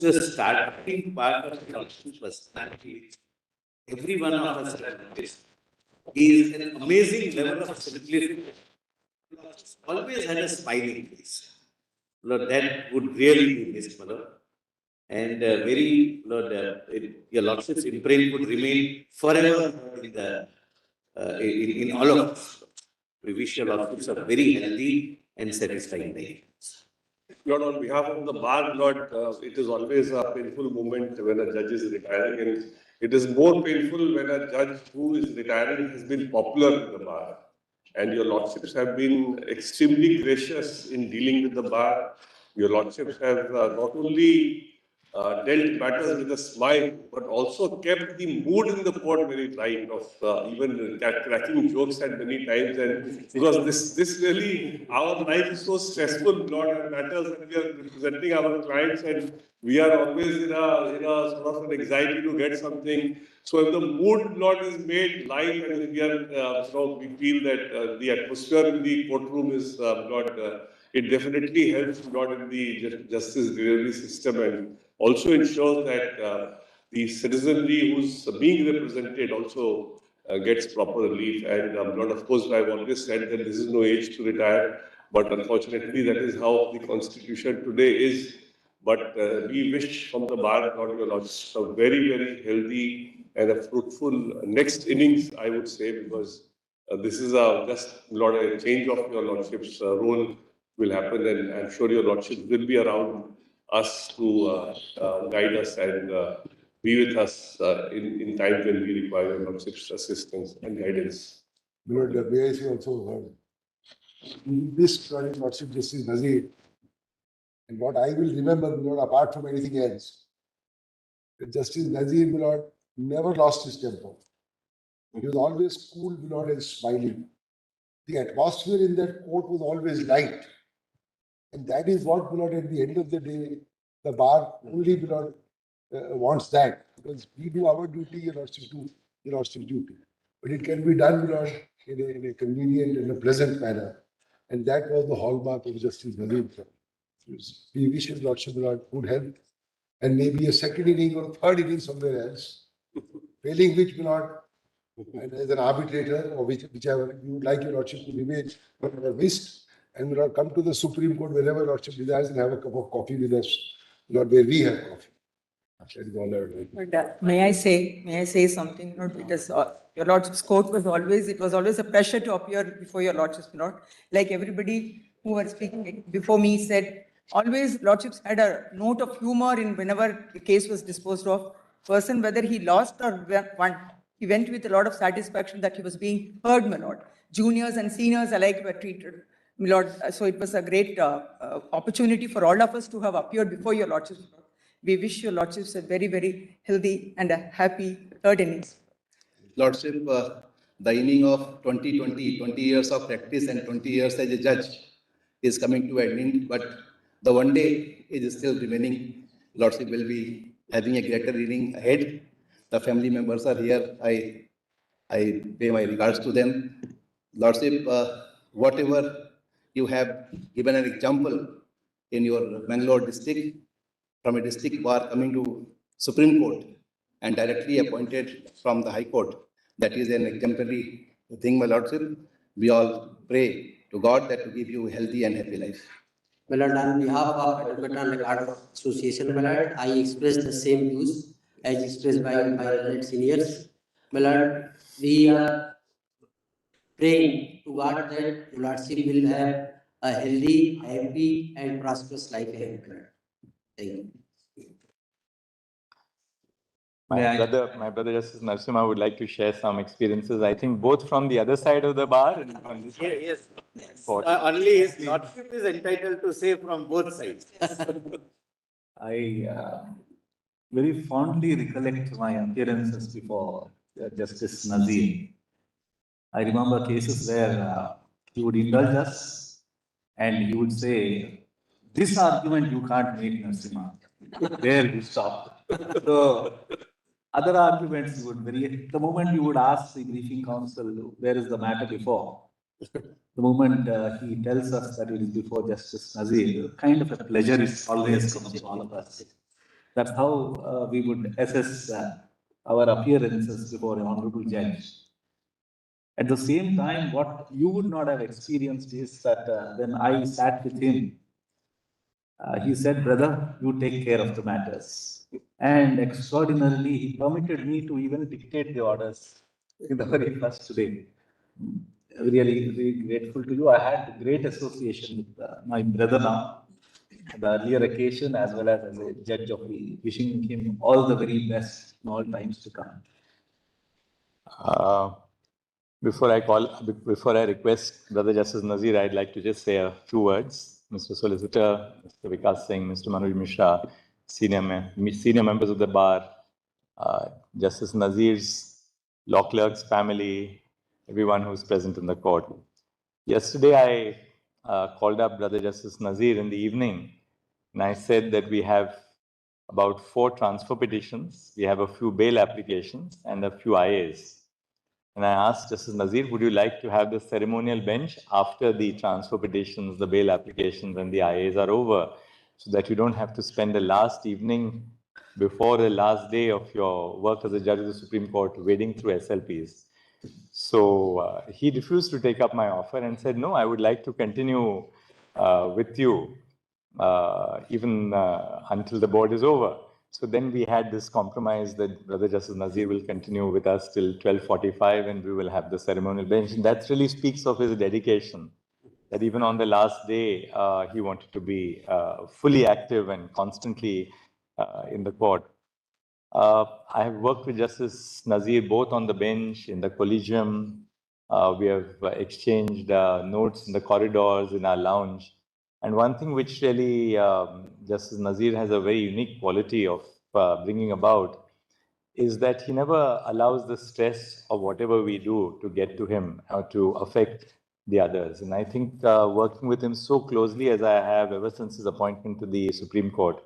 the starting part of the personality. Every one of us is an amazing level of simplicity. Always had a smiling face. Lord, that would really be missed, my Lord. And very, Lord, your Lordship's imprint would remain forever in all of us. We wish your Lordships a very healthy and satisfying day. Lord, on behalf of the bar, Lord, it is always a painful moment when a judge is retiring, and it is more painful when a judge who is retiring has been popular in the bar. And your Lordships have been extremely gracious in dealing with the bar. Your Lordships have not only dealt matters with a smile, but also kept the mood in the court very light, of even cracking jokes at many times. And because this really, our life is so stressful, Lord, and matters, and we are representing our clients, and we are always in a sort of an anxiety to get something. So if the mood, Lord, is made light, and if we are, we feel that the atmosphere in the courtroom is, Lord, it definitely helps, Lord, in the justice delivery system, and also ensures that the citizenry who's being represented also gets proper relief. And Lord, of course, I've always said that this is no age to retire, but unfortunately, that is how the Constitution today is. But we wish from the bar, Lord, your Lordships, a very, very healthy and a fruitful next innings, I would say, because this is just, Lord, a change of your Lordship's role will happen, and I'm sure your Lordship will be around us to guide us and be with us in times when we require your Lordship's assistance and guidance. Lord, may I say also, this Lordship Justice Nazir, and what I will remember, Lord, apart from anything else, Justice Nazir, Lord, never lost his temper. He was always cool, Lord, and smiling. The atmosphere in that court was always light. And that is what, Lord, at the end of the day, the bar only, Lord, wants that. Because we do our duty, your Lordship do your Lordship duty. But it can be done, Lord, in a convenient and a pleasant manner. And that was the hallmark of Justice Nazir. We wish his Lordship, Lord, good health, and maybe a second inning or third inning somewhere else. Failing which, Lord, and as an arbitrator, or whichever you would like your Lordship to remain, whatever wished, and will not come to the Supreme Court whenever Lordship desires and have a cup of coffee with us, Lord, where we have coffee. That is all I would like. But, may I say something? Not because your Lordship's court was always, it was always a pleasure to appear before your Lordship's, Lord. Like everybody who was speaking before me said, always Lordships had a note of humor in whenever the case was disposed of. Person, whether he lost or won, he went with a lot of satisfaction that he was being heard, my Lord. Juniors and seniors alike were treated, my Lord. So it was a great opportunity for all of us to have appeared before your Lordship. We wish your Lordships a very, very healthy and a happy third innings. Lordship, the inning of 2020, 20 years of practice and 20 years as a judge is coming to an end, but the one day is still remaining. Lordship will be having a greater inning ahead. The family members are here. I pay my regards to them. Lordship, whatever you have given an example in your Bangalore district, from a district bar coming to Supreme Court and directly appointed from the High Court, that is an exemplary thing, my Lordship. We all pray to God that to give you a healthy and happy life. My Lord, on behalf of Advocate and Art Association, my Lord, I express the same views as expressed by learned seniors. My Lord, we are praying to God that your Lordship will have a healthy, happy, and prosperous life ahead. Thank you. My brother Justice Narasimha would like to share some experiences, I think, both from the other side of the bar and from this side. Yes. Only his Lordship is entitled to say from both sides. I very fondly recollect my appearances before Justice Nazir. I remember cases where he would indulge us and he would say, "This argument you can't make, Narasimha." There you stop. So, other arguments you would the moment you would ask the briefing counsel, where is the matter before? The moment he tells us that it is before Justice Nazir, kind of a pleasure is always comes to all of us. That's how we would assess our appearances before an honorable judge. At the same time, what you would not have experienced is that when I sat with him, he said, "Brother, you take care of the matters." And extraordinarily, he permitted me to even dictate the orders in the very first day. Really, really grateful to you. I had great association with my brother now, the earlier occasion as well as a judge of the, wishing him all the very best in all times to come. Uh, before I request Brother Justice Nazir, I'd like to just say a few words. Mr. Solicitor, Mr. Vikas Singh, Mr. Manoj Mishra, senior members of the bar, Justice Nazir's law clerk's family, everyone who's present in the court. Yesterday, I called up Brother Justice Nazir in the evening, and I said that we have about 4 transfer petitions, we have a few bail applications, and a few IAs. And I asked Justice Nazir, would you like to have the ceremonial bench after the transfer petitions, the bail applications, and the IAs are over, so that you don't have to spend the last evening before the last day of your work as a judge of the Supreme Court wading through SLPs. So he refused to take up my offer and said, no, I would like to continue with you even until the board is over. So then we had this compromise that Brother Justice Nazir will continue with us till 12:45 and we will have the ceremonial bench. And that really speaks of his dedication, that even on the last day, he wanted to be fully active and constantly in the court. I have worked with Justice Nazir both on the bench, in the collegium. We have exchanged notes in the corridors, in our lounge. And one thing which really Justice Nazir has a very unique quality of bringing about is that he never allows the stress of whatever we do to get to him or to affect the others. And I think working with him so closely as I have ever since his appointment to the Supreme Court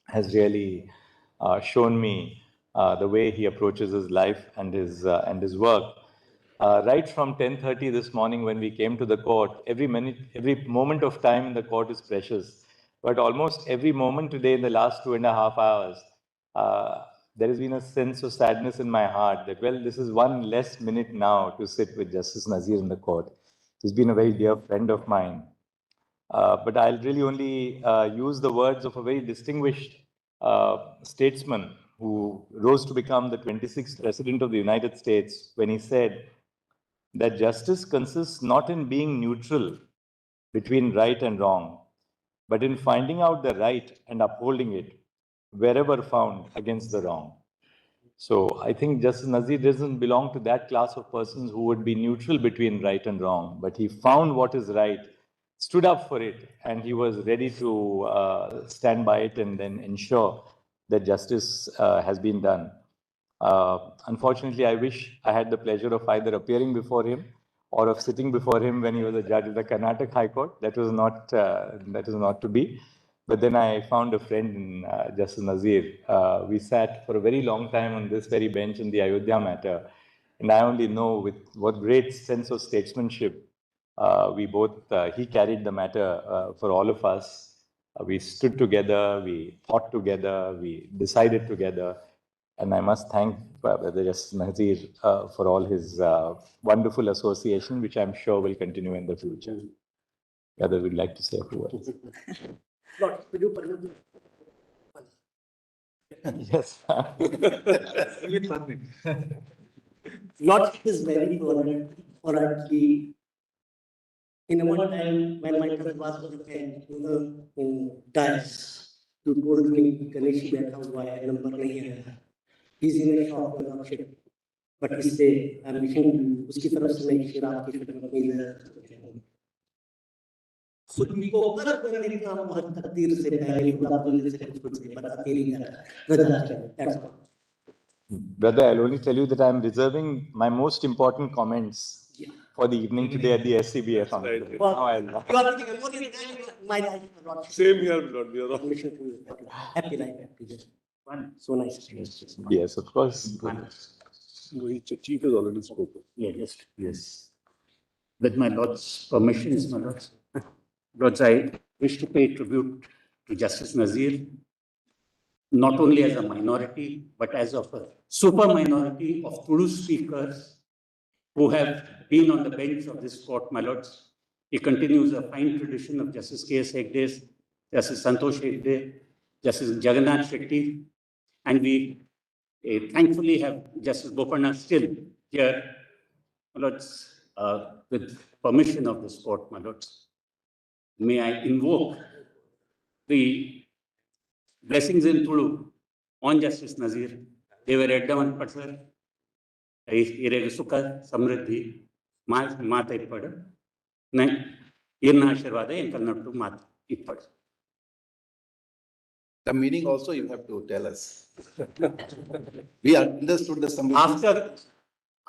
has really shown me the way he approaches his life and his work. Right from 10:30 this morning when we came to the court, every moment of time in the court is precious. But almost every moment today in the last 2.5 hours, there has been a sense of sadness in my heart that, well, this is one less minute now to sit with Justice Nazir in the court. He's been a very dear friend of mine. But I'll really only use the words of a very distinguished statesman who rose to become the 26th President of the United States when he said that justice consists not in being neutral between right and wrong, but in finding out the right and upholding it wherever found against the wrong. So I think Justice Nazir doesn't belong to that class of persons who would be neutral between right and wrong, but he found what is right, stood up for it, and he was ready to stand by it and then ensure that justice has been done. Unfortunately, I wish I had the pleasure of either appearing before him or of sitting before him when he was a judge of the Karnataka High Court. That was not to be. But then I found a friend in Justice Nazir. We sat for a very long time on this very bench in the Ayodhya matter. And I only know with what great sense of statesmanship he carried the matter for all of us. We stood together, we thought together, we decided together. And I must thank Brother Justice Nazir for all his wonderful association, which I'm sure will continue in the future. Brother would like to say a few words. Lord, could you permit me? Yes. Lord is very honored ki in one time when my cousin was on the bench, in Dice, you told me Ganesh बैठा हुआ है, number नहीं है. He's in a shop in Lordship. But he say, I'm wishing you, उसकी तरफ से मैं ईश्वर आपकी खिदमत में इधर खुद को कर करने का बहुत तकदीर से पहले खुदा बोलने से कुछ नहीं पता तेरी रजा चले. That's all. Brother, I'll only tell you that I'm reserving my most important comments for the evening today at the SCBF. Right. Well, Now I'll- you are thinking, my life, Lord. Same here, Lord. We are all. Wishing you happy life, happy just. So nice. Yes, of course. Chief has already spoken. Yes. With my Lord's permissions, my Lords. Lords, I wish to pay tribute to Justice Nazir not only as a minority, but as of a super minority of true speakers who have been on the bench of this court, my lords. He continues a fine tradition of Justice K.S. Hegde, Justice Santosh Hegde, Justice Jagannath Shetty, and we thankfully have Justice Bopanna still here, my lords, with permission of this court, my lords. May I invoke the blessings in Tulu on Justice Nazir. They were Eddavan Patsar, Irega Sukha, Samriddhi, Mata Ippada, Irna Ashirvada, and Kalnattu Mata Ippada. The meaning also you have to tell us. We understood the summary.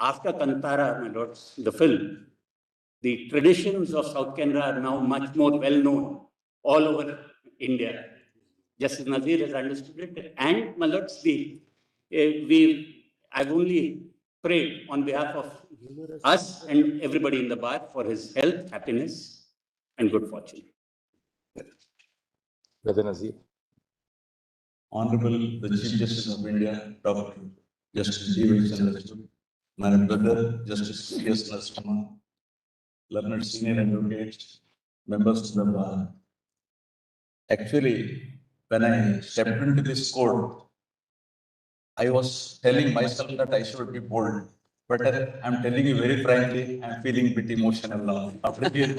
After Kantara, my lords, the film, the traditions of South Canara are now much more well known all over India. Justice Nazir has understood it, and my lords, I've only prayed on behalf of us and everybody in the bar for his health, happiness, and good fortune. Brother Nazir. Honorable the Chief Justice of India, Dr. Justice D.V. Chandrachud, my brother Justice C.S. Narasimha, learned senior advocate, members of the bar. Actually, when I stepped into this court, I was telling myself that I should be bold. But I'm telling you very frankly, I'm feeling a bit emotional now. After hearing.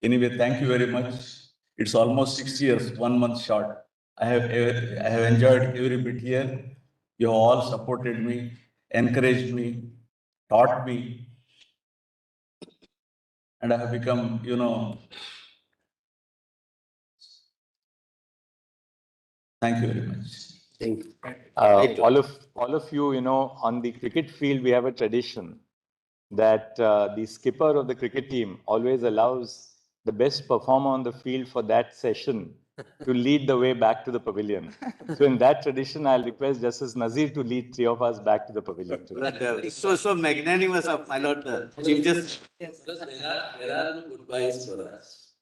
Anyway, thank you very much. It's almost 6 years, 1 month short. I have enjoyed every bit here. You have all supported me, encouraged me, taught me, and I have become, thank you very much. Thank you. All of you, on the cricket field, we have a tradition that the skipper of the cricket team always allows the best performer on the field for that session to lead the way back to the pavilion. So in that tradition, I'll request Justice Nazir to lead 3 of us back to the pavilion. So magnanimous of my lord, Chief Justice. Because there are no goodbyes for us.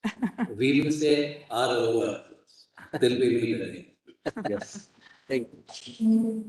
We will say are over till we meet again. Yes. Thank you.